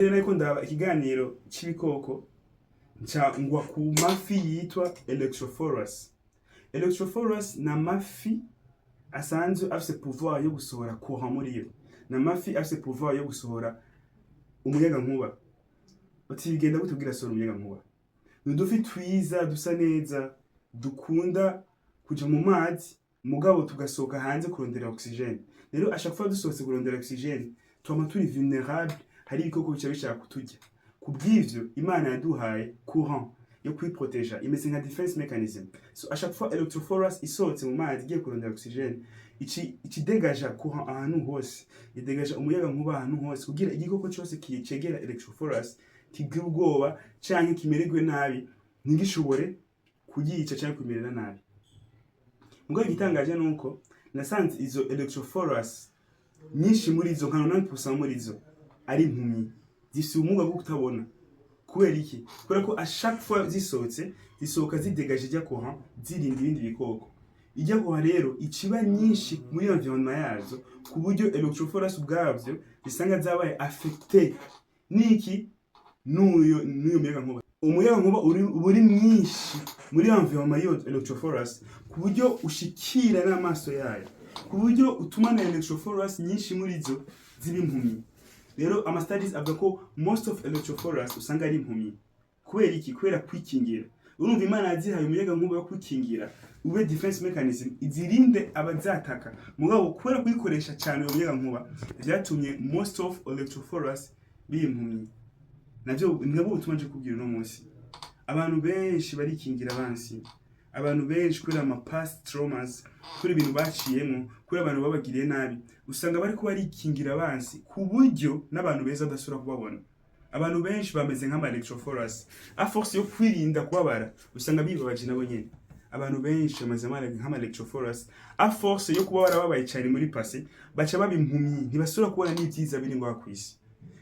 Rero ariko ndaba ikiganiro c'ibikoko ngwa ku mafi yitwa Electrophorus. Electrophorus na mafi asanzwe afise pouvoir yo gusohora courant muri yo. Na mafi afise pouvoir yo gusohora umuyagankuba. Bati bigenda gute kugira asohora umuyagankuba? Nudufi twiza dusa neza dukunda kuja mu mazi mugabo tugasohoka hanze kurondera oxygene. Rero chaque fois dusohotse kurondera oxygene twama turi vulnerable, hari ibikoko bica bishaka kuturya. Kubw'ivyo Imana yaduhaye courant yo kwiproteja imeze nka defense mechanism. So à chaque fois Electrophorus isohotse mu mazi igiye kurondera oxygene ici dégaja courant ahantu hose, idegaja umuyagankuba ahantu hose kugira igikoko cyose kicegera Electrophorus kigira ubwoba canke kimererwe nabi ntigishobore kuyica canke kumerera nabi. Mugabo igitangaje nuko nasanze izo Electrophorus nyinshi muri izo nka 90% muri izo ari impumyi, zifise ubumuga bwo kutabona. Kubera iki? Kubera ko à chaque fois zisohotse zisohoka zidegaje ijya courant zirinda ibindi bikoko. Ijya courant rero iciba nyinshi muri environnement yazo ku buryo Electrophorus ubwavyo bisanga zabaye affecté niki n'uyo muyagankuba. Umuyagankuba uri mwinshi muri environnement yo Electrophorus ku buryo ushikira n'amaso yayo, ku buryo utuma na Electrophorus nyinshi muri zo ziba impumyi. Rero ama studies avuga ko most of Electrophorus usanga ari impumyi. Kubera iki? Kubera kwikingira. Urumva Imana yazihaye umuyagankuba yo kwikingira ube defense mechanism izirinde abazataka. Mugabo kubera kuyikoresha cyane uyo muyagankuba byatumye most of Electrophorus bimpumyi. Navyo nabo butuma nje kubwira no munsi. Abantu benshi barikingira abansi. Abantu benshi kuri ama past traumas, kuri ibintu baciyemo, kuri abantu babagiriye nabi, usanga bari ko barikingira abansi ku buryo n'abantu beza badasura kubabona. Abantu benshi bameze nk'ama Electrophorus. A force yo kwirinda kubabara, usanga bibabaje nabo nyene. Abantu benshi bameze nk'ama Electrophorus. A force yo kubabara babaye cyane muri passé, baca babimpumyi, ntibasura kubona n'ibyiza biri ngo akwisi.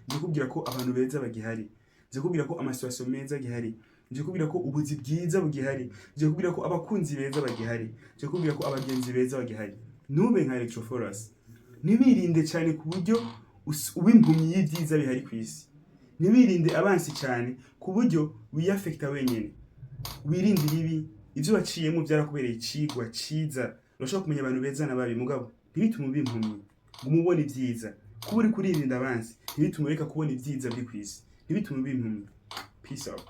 Ndikubwira ko abantu beza bagihari. Ndikubwira ko amasituasiyo meza gihari. Ndikubwira ko ubuzi bwiza bugihari. Ndikubwira ko abakunzi beza bagihari. Ndikubwira ko abagenzi beza bagihari. Nube nka Electrophorus. Nibirinde cyane ku buryo ubimpumyi y'ibyiza bihari kwisi. Nibirinde abansi cyane ku buryo wiyaffecta wenyene. Wirinde ibi ivyo baciyemo byarakubereye ikigwa ciza. Urashobora kumenya abantu beza nababi mugabo ntibitume ubimpumyi. Umubone ibyiza. Kuba uri kuririnda abansi ntibitume reka kubona ibyiza biri kwisi. Ntibitume ubimpumyi. Peace out.